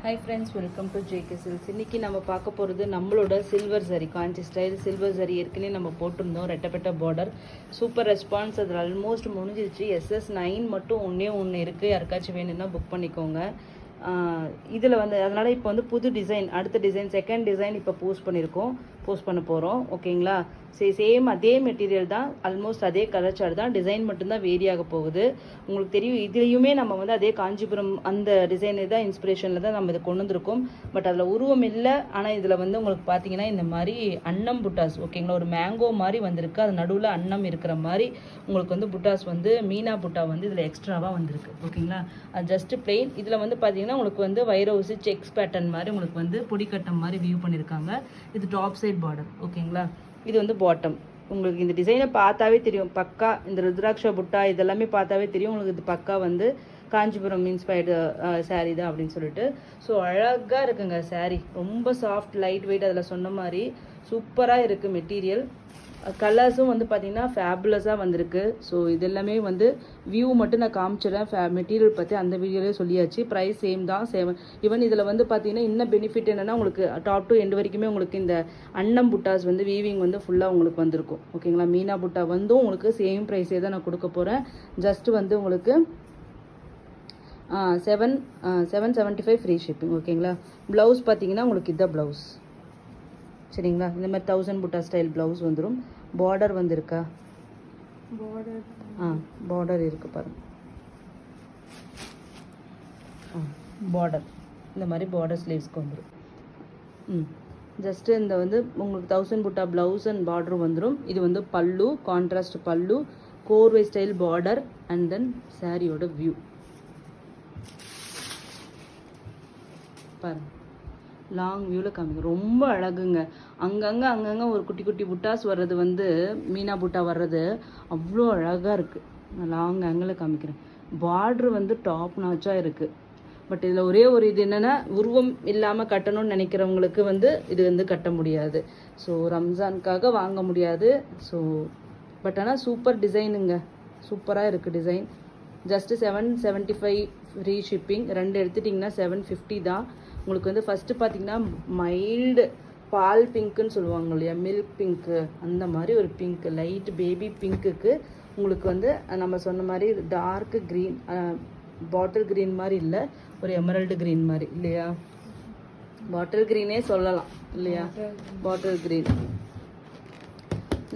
Hi friends, welcome to JK silks. இன்றைக்கி நம்ம பார்க்க போகிறது நம்மளோட சில்வர் சரி, காஞ்சி ஸ்டைல் சில்வர் சரி. ஏற்கனவே நம்ம போட்டிருந்தோம் ரெட்டப்பட்ட பார்டர். Super response. அது ஆல்மோஸ்ட் முடிஞ்சிருச்சு. SS9 மட்டும் ஒன்று இருக்குது. யாருக்காச்சும் வேணும்னா புக் பண்ணிக்கோங்க. இதில் வந்து அதனால் இப்போ வந்து புது டிசைன், அடுத்த டிசைன், செகண்ட் டிசைன் இப்போ போஸ்ட் பண்ண போகிறோம். ஓகேங்களா? சேம் அதே மெட்டீரியல் தான், ஆல்மோஸ்ட் அதே கலர் சார்ட் தான், டிசைன் மட்டும்தான் வேரி ஆக போகுது. உங்களுக்கு தெரியும், இதுலேயுமே நம்ம வந்து அதே காஞ்சிபுரம் அந்த டிசைனு தான் இன்ஸ்பிரேஷனில் தான் நம்ம இதை கொண்டு வந்திருக்கோம். பட் அதில் உருவம் இல்லை. ஆனால் இதில் வந்து உங்களுக்கு பார்த்தீங்கன்னா இந்த மாதிரி அன்னம் புட்டாஸ், ஓகேங்களா, ஒரு மேங்கோ மாதிரி வந்திருக்கு. அது நடுவில் அன்னம் இருக்கிற மாதிரி உங்களுக்கு வந்து புட்டாஸ் வந்து மீனா புட்டா வந்து இதில் எக்ஸ்ட்ராவாக வந்திருக்கு. ஓகேங்களா? அது ஜஸ்ட் பிளெயின். இதில் வந்து பார்த்தீங்கன்னா உங்களுக்கு வந்து வைரோசி செக்ஸ் பேட்டர்ன் மாதிரி உங்களுக்கு வந்து பொடிக்கட்டம் மாதிரி வியூ பண்ணியிருக்காங்க. இது டாப் சைட் பார்டர். ஓகேங்களா? இது வந்து பாட்டம். உங்களுக்கு இந்த டிசைனை பார்த்தாவே தெரியும் பக்கா. இந்த ருத்ராட்ச புட்டா இதெல்லாமே பார்த்தாவே தெரியும் உங்களுக்கு இது பக்கா வந்து காஞ்சிபுரம் இன்ஸ்பயர்டு சாரீ தான் அப்படின்னு சொல்லிட்டு. ஸோ அழகாக இருக்குங்க சாரீ. ரொம்ப சாஃப்ட், லைட் வெயிட். அதில் சொன்ன மாதிரி சூப்பராக இருக்குது மெட்டீரியல். கலர்ஸும் வந்து பார்த்தீங்கன்னா ஃபேபுலஸாக வந்திருக்கு. ஸோ இது எல்லாமே வந்து வியூ மட்டும் நான் காமிச்சிடறேன். மெட்டீரியல் பற்றி அந்த வீடியோலேயே சொல்லியாச்சு. ப்ரைஸ் சேம் தான், 7. ஈவன் இதில் வந்து பார்த்தீங்கன்னா இன்னும் பெனிஃபிட் என்னென்னா, உங்களுக்கு டாப் டு எண்ட் வரைக்குமே உங்களுக்கு இந்த அன்னம் புட்டாஸ் வந்து வீவிங் வந்து ஃபுல்லாக உங்களுக்கு வந்திருக்கும். ஓகேங்களா? மீனா புட்டா வந்தும் உங்களுக்கு சேம் ப்ரைஸே தான் நான் கொடுக்க போகிறேன். ஜஸ்ட் வந்து உங்களுக்கு 775 ஃப்ரீ ஷிப்பிங். ஓகேங்களா? ப்ளவுஸ் பார்த்தீங்கன்னா உங்களுக்கு இதுதான் ப்ளவுஸ். சரிங்களா? இந்த மாதிரி 1000 புட்டா ஸ்டைல் ப்ளவுஸ் வந்துடும். பார்டர் வந்துருக்கா? பார்டர் இருக்குது பாருங்க. பார்டர் இந்த மாதிரி பார்டர் ஸ்லீவ்ஸ்க்கு வந்துடும். ஜஸ்ட்டு இந்த வந்து உங்களுக்கு 1000 புட்டா ப்ளவுஸ் அண்ட் பார்டர் வந்துடும். இது வந்து பல்லு, கான்ட்ராஸ்ட் பல்லு, கோர்வை ஸ்டைல் பார்டர் அண்ட் தென் சாரியோட வியூ பாருங்க. லாங் வியூவில் காமிங்க. ரொம்ப அழகுங்க. அங்கங்கே ஒரு குட்டி குட்டி புட்டாஸ் வர்றது வந்து மீனா புட்டா வர்றது அவ்வளோ அழகாக இருக்குது. நான் லாங் ஆங்கிளில் காமிக்கிறேன். பார்ட்ரு வந்து டாப் நாச்சாக இருக்குது. பட் இதில் ஒரே ஒரு இது என்னென்னா, உருவம் இல்லாமல் கட்டணும்னு நினைக்கிறவங்களுக்கு வந்து இது வந்து கட்ட முடியாது. ஸோ ரம்ஜானுக்காக வாங்க முடியாது. ஸோ பட் ஆனால் சூப்பர் டிசைனுங்க. சூப்பராக இருக்குது டிசைன். Just 775 free shipping. 2 எடுத்துட்டிங்கன்னா 750 தான். உங்களுக்கு வந்து ஃபஸ்ட்டு பார்த்தீங்கன்னா மைல்டு பால் பிங்க்குன்னு சொல்லுவாங்க இல்லையா, மில்க் பிங்க்கு, அந்த மாதிரி ஒரு பிங்க், லைட் பேபி பிங்க்குக்கு உங்களுக்கு வந்து நம்ம சொன்ன மாதிரி டார்க் க்ரீன், பாட்டில் க்ரீன் மாதிரி இல்லை, ஒரு எமரல்டு க்ரீன் மாதிரி இல்லையா, பாட்டில் க்ரீனே சொல்லலாம் இல்லையா, பாட்டில் க்ரீன்.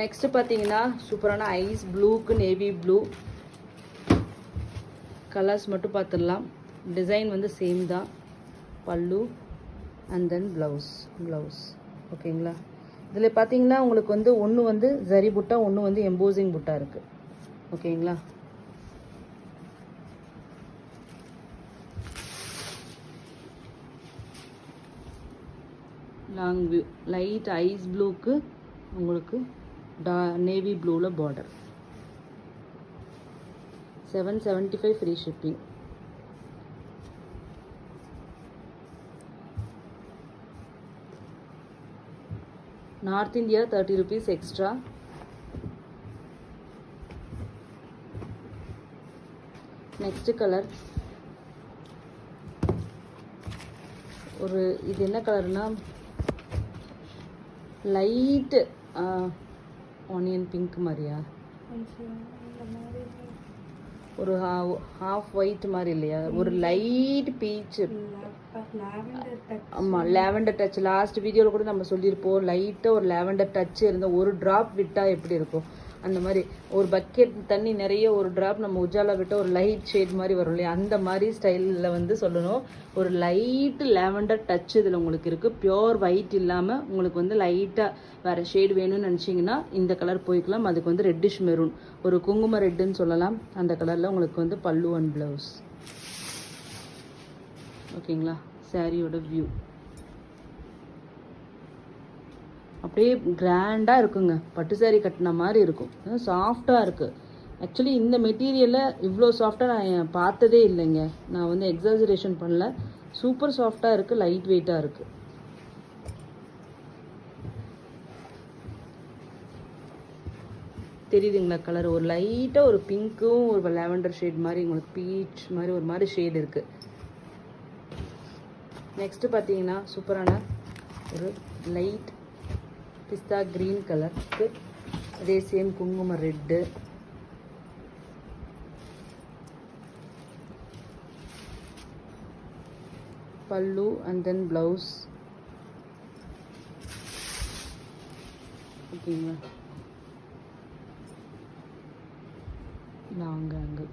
நெக்ஸ்ட்டு பார்த்தீங்கன்னா சூப்பரான ஐஸ் ப்ளூக்கு நேவி ப்ளூ. கலர்ஸ் மட்டும் பார்த்துடலாம். டிசைன் வந்து சேம் தான். பல்லு அண்ட் தென் ப்ளவுஸ். ஓகேங்களா? இதில் பார்த்தீங்கன்னா உங்களுக்கு வந்து ஒன்று வந்து ஜரி புட்டா, ஒன்று வந்து எம்போசிங் புட்டா இருக்குது. ஓகேங்களா? Long view. லைட் ஐஸ் ப்ளூக்கு உங்களுக்கு நேவி ப்ளூவில் border. 775 free shipping. North India 30 rupees extra. Next colour ஒரு இது என்ன கலர்னா, லைட்டு ஆனியன் பிங்க் மாதிரியா, ஒரு ஹாஃப் ஒயிட் மாதிரி இல்லையா, ஒரு லைட் பீச். ஆமாம், லேவெண்டர் டச். லாஸ்ட் வீடியோவில் கூட நம்ம சொல்லியிருப்போம், லைட்டாக ஒரு லேவெண்டர் டச் இருந்தால் ஒரு ட்ராப் விட்டால் எப்படி இருக்கும் அந்த மாதிரி. ஒரு பக்கெட் தண்ணி நிறைய ஒரு ட்ராப் நம்ம உஜாலா விட்டால் ஒரு லைட் ஷேட் மாதிரி வரும் இல்லையா, அந்த மாதிரி ஸ்டைலில் வந்து சொல்லணும். ஒரு லைட்டு லேவெண்டர் டச் இதில் உங்களுக்கு இருக்குது. பியோர் ஒயிட் இல்லாமல் உங்களுக்கு வந்து லைட்டாக வேறு ஷேடு வேணும்னு நினச்சிங்கன்னா இந்த கலர் போய்க்கலாம். அதுக்கு வந்து ரெட்டிஷ் மெரூன், ஒரு குங்கும ரெட்டுன்னு சொல்லலாம், அந்த கலரில் உங்களுக்கு வந்து பல்லு அண்ட் ப்ளவுஸ். ஓகேங்களா? சாரியோட வியூ அப்படியே கிராண்டாக இருக்குங்க. பட்டு சாரி கட்டின மாதிரி இருக்கும். சாஃப்டாக இருக்குது. ஆக்சுவலி இந்த மெட்டீரியலில் இவ்வளோ சாஃப்டாக நான் பார்த்ததே இல்லைங்க. நான் வந்து எக்ஸாஜரேஷன் பண்ணல. சூப்பர் சாஃப்டாக இருக்குது, லைட் வெயிட்டாக இருக்குது. தெரியுதுங்களா கலர்? ஒரு லைட்டாக ஒரு பிங்க்கும் ஒரு லேவெண்டர் ஷேட் மாதிரி உங்களுக்கு பீச் மாதிரி ஒரு மாதிரி ஷேட் இருக்குது. நெக்ஸ்ட்டு பார்த்தீங்கன்னா சூப்பரான ஒரு லைட் பிஸ்தா க்ரீன் கலருக்கு அதே சேம் குங்கும ரெட்டு, பல்லு அண்ட் தென் ப்ளவுஸ். ஓகேங்களா, லாங் ஆங்கிள்.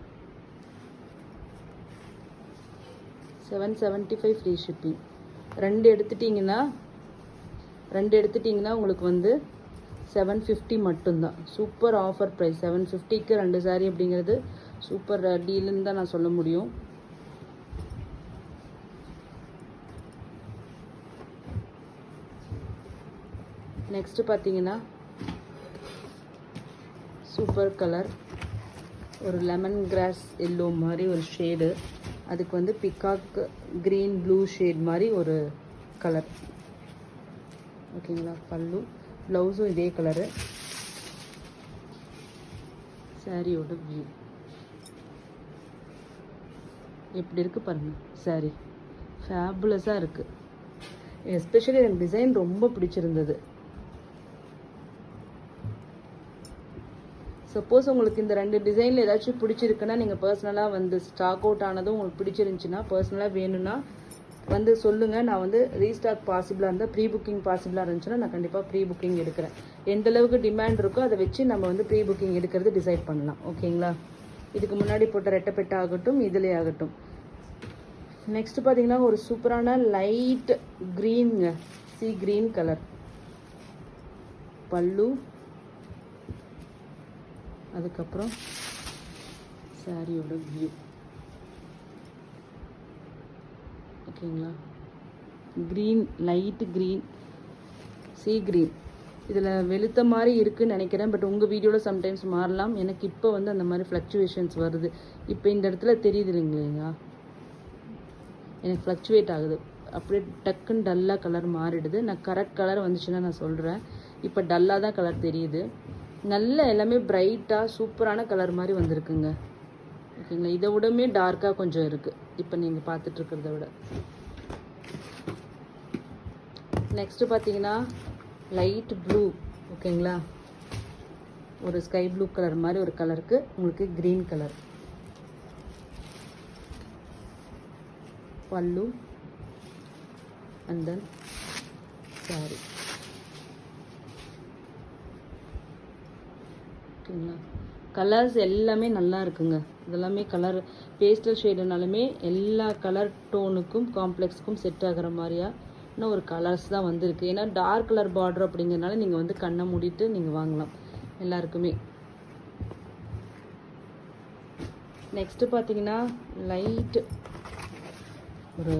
775 free shipping. ரெண்டு எடுத்துட்டிங்கன்னா உங்களுக்கு வந்து 750 மட்டும்தான். Super offer price. 750க்கு 2 சாரீ அப்படிங்கிறது சூப்பர் டீலுன்னு தான் நான் சொல்ல முடியும். நெக்ஸ்ட்டு பார்த்தீங்கன்னா சூப்பர் கலர், ஒரு லெமன் கிராஸ் எல்லோ மாதிரி ஒரு ஷேடு, அதுக்கு வந்து பிகாக் க்ரீன் ப்ளூ ஷேட் மாதிரி ஒரு கலர். ஓகேங்களா, பல்லு ப்ளவுஸும் இதே கலரு. சாரியோட வியூ எப்படி இருக்குது பாருங்கள். சாரி ஃபேபுலஸாக இருக்குது. எஸ்பெஷலி எனக்கு டிசைன் ரொம்ப பிடிச்சிருந்தது. சப்போஸ் உங்களுக்கு இந்த 2 டிசைனில் ஏதாச்சும் பிடிச்சிருக்குன்னா நீங்கள் பர்சனலாக வந்து ஸ்டாக் அவுட் ஆனதும் உங்களுக்கு பிடிச்சிருந்துச்சின்னா பர்சனலாக வேணும்னா வந்து சொல்லுங்கள். நான் வந்து ரீஸ்டாக் பாசிபிளாக இருந்தால், ப்ரீ புக்கிங் பாசிபிளாக இருந்துச்சுன்னா நான் கண்டிப்பாக ப்ரீ புக்கிங் எடுக்கிறேன். எந்த அளவுக்கு டிமாண்ட் இருக்கோ அதை வச்சு நம்ம வந்து ப்ரீ புக்கிங் எடுக்கிறது டிசைட் பண்ணலாம். ஓகேங்களா, இதுக்கு முன்னாடி போட்ட ரெட்டப்பெட்டை ஆகட்டும், இதிலே ஆகட்டும். நெக்ஸ்ட் பார்த்தீங்கன்னா ஒரு சூப்பரான லைட் க்ரீனுங்க, சி க்ரீன் கலர் பல்லு, அதுக்கப்புறம் சாரியோட வியூ. ஓகேங்களா, green, light green, sea green. இதில் வெளுத்த மாதிரி இருக்குதுன்னு நினைக்கிறேன். பட் உங்கள் வீடியோவில் சம்டைம்ஸ் மாறலாம். எனக்கு இப்போ வந்து அந்த மாதிரி ஃப்ளக்சுவேஷன்ஸ் வருது. இப்போ இந்த இடத்துல தெரியுது இல்லைங்களா, எனக்கு ஃப்ளக்சுவேட் ஆகுது. அப்படியே டக்குன்னு டல்லாக கலர் மாறிடுது. நான் கரெக்ட் கலர் வந்துச்சுன்னா நான் சொல்கிறேன். இப்போ டல்லாக தான் கலர் தெரியுது. நல்ல எல்லாமே பிரைட்டாக சூப்பரான கலர் மாதிரி வந்திருக்குங்க. ஓகேங்களா, இதை விடமே டார்க்காக கொஞ்சம் இருக்குது இப்போ நீங்கள் பார்த்துட்ருக்கிறத விட. நெக்ஸ்ட்டு பார்த்தீங்கன்னா லைட் ப்ளூ. ஓகேங்களா, ஒரு ஸ்கை ப்ளூ கலர் மாதிரி ஒரு கலருக்கு உங்களுக்கு க்ரீன் கலர் பல்லு அண்ட் தென் சாரி. ஓகேங்களா, கலர்ஸ் எல்லாமே நல்லா இருக்குங்க. இதெல்லாமே கலர் பேஸ்டல் ஷேடுனாலுமே எல்லா கலர் டோனுக்கும் காம்ப்ளெக்ஸுக்கும் செட் ஆகிற மாதிரியா இன்னும் ஒரு கலர்ஸ் தான் வந்திருக்கு. ஏன்னா டார்க் கலர் பார்டர் அப்படிங்கிறதுனால நீங்கள் வந்து கண்ணை மூடிட்டு நீங்கள் வாங்கலாம் எல்லாருக்குமே. நெக்ஸ்ட்டு பார்த்தீங்கன்னா லைட் ஒரு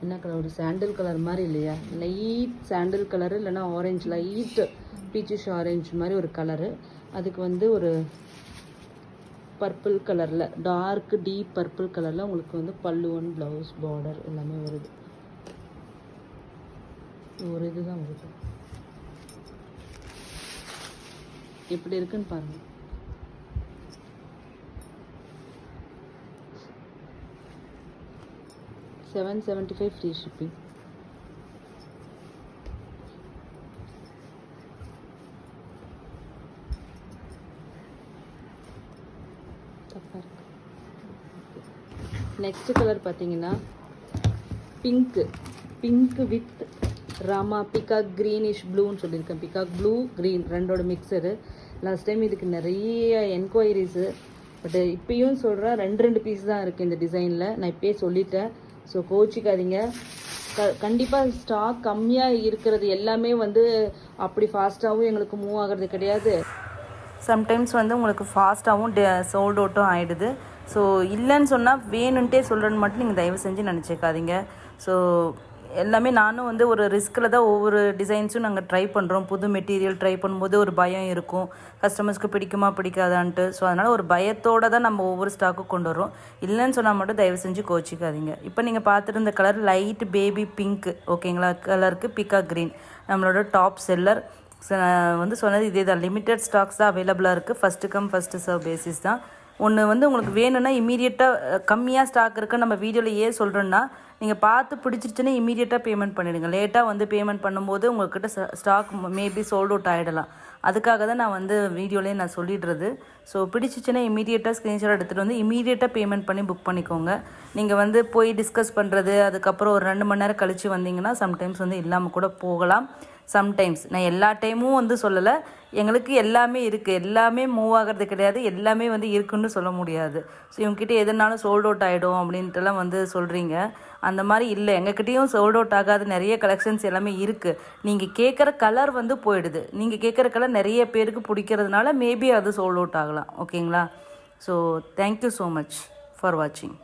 என்ன கலர், ஒரு சாண்டில் கலர் மாதிரி இல்லையா, லைட் சாண்டில் கலரு இல்லைன்னா ஆரஞ்சு, லைட் பீச்சிஷ் ஆரஞ்சு மாதிரி ஒரு கலரு. அதுக்கு வந்து ஒரு பர்பிள் கலரில், டார்க் டீப் பர்பிள் கலரில் உங்களுக்கு வந்து பல்லு ஒன் ப்ளவுஸ் பார்டர் எல்லாமே வருது. ஒரு இதுதான் வருது. எப்படி இருக்குன்னு பாருங்கள். $775 ஃப்ரீ ஷிப்பிங். நெக்ஸ்ட் கலர் பார்த்தீங்கன்னா pink with Rama peacock greenish ப்ளூன்னு சொல்லியிருக்கேன். பிகாக் ப்ளூ க்ரீன் ரெண்டோட மிக்சரு. லாஸ்ட் டைம் இதுக்கு நிறைய என்கொயரிஸு. பட் இப்பயும் சொல்கிறேன், 2 பீஸ் தான் இருக்குது இந்த டிசைனில். நான் இப்போயே சொல்லிட்டேன். ஸோ கோச்சிக்காதீங்க. கண்டிப்பாக ஸ்டாக் கம்மியாக இருக்கிறது எல்லாமே வந்து அப்படி ஃபாஸ்ட்டாகவும் எங்களுக்கு மூவ் ஆகிறது கிடையாது. சம்டைம்ஸ் வந்து உங்களுக்கு ஃபாஸ்ட்டாகவும் சோல்ட் அவுட்டும் ஆகிடுது. ஸோ இல்லைன்னு சொன்னால் வேணுன்ட்டே சொல்கிறேன்னு மட்டும் நீங்கள் தயவு செஞ்சு நினச்சிக்காதீங்க. ஸோ எல்லாமே நானும் வந்து ஒரு ரிஸ்கில் தான் ஒவ்வொரு டிசைன்ஸும் நாங்கள் ட்ரை பண்ணுறோம். புது மெட்டீரியல் ட்ரை பண்ணும்போது ஒரு பயம் இருக்கும், கஸ்டமர்ஸ்க்கு பிடிக்குமா பிடிக்காதான்ட்டு. ஸோ அதனால் ஒரு பயத்தோடு தான் நம்ம ஒவ்வொரு ஸ்டாக்கும் கொண்டு வரோம். இல்லைன்னு சொன்னால் மட்டும் தயவு செஞ்சு கோச்சிக்காதீங்க. இப்போ நீங்கள் பார்த்துட்டு இருந்த கலர் லைட் பேபி பிங்க். ஓகேங்களா, கலருக்கு பிகா க்ரீன் நம்மளோட டாப் செல்லர். வந்து சொன்னது இதே தான், லிமிட்டட் ஸ்டாக்ஸ் தான் அவைலபிளாக இருக்குது. First come first serve basis தான். ஒன்று வந்து உங்களுக்கு வேணும்னா இமீடியட்டாக கம்மியாக ஸ்டாக் இருக்குது நம்ம வீடியோவில் ஏன் சொல்கிறோன்னா, நீங்கள் பார்த்து பிடிச்சிருச்சுன்னா இமீடியட்டாக பேமெண்ட் பண்ணிவிடுங்க. லேட்டாக வந்து பேமெண்ட் பண்ணும்போது உங்கள்கிட்ட ஸ்டாக் மேபி சோல்ட் அவுட் ஆகிடலாம். அதுக்காக தான் நான் வந்து வீடியோலேயே நான் சொல்லிடுறது. ஸோ பிடிச்சிச்சுன்னா இமீடியட்டாக ஸ்க்ரீன்ஷாட் எடுத்துகிட்டு வந்து இமீடியட்டாக பேமெண்ட் பண்ணி புக் பண்ணிக்கோங்க. நீங்கள் வந்து போய் டிஸ்கஸ் பண்ணுறது, அதுக்கப்புறம் ஒரு 2 மணி நேரம் கழித்து வந்தீங்கன்னா சம்டைம்ஸ் வந்து இல்லாமல் கூட போகலாம். சம்டைம்ஸ் நான் எல்லா டைமும் வந்து சொல்லலை, எங்களுக்கு எல்லாமே இருக்குது, எல்லாமே மூவ் ஆகிறது கிடையாது, எல்லாமே வந்து இருக்குன்னு சொல்ல முடியாது. ஸோ இவங்ககிட்ட எதுனாலும் சோல்ட் அவுட் ஆகிடும் அப்படின்ட்டுலாம் வந்து சொல்கிறீங்க. அந்த மாதிரி இல்லை, எங்ககிட்டயும் சோல்ட் அவுட் ஆகாது, நிறைய கலெக்ஷன்ஸ் எல்லாமே இருக்குது. நீங்கள் கேட்குற கலர் வந்து போயிடுது, நீங்கள் கேட்குற கலர் நிறைய பேருக்கு பிடிக்கிறதுனால மேபி அது சோல்ட் அவுட் ஆகலாம். ஓகேங்களா? So thank you so much for வாட்சிங்.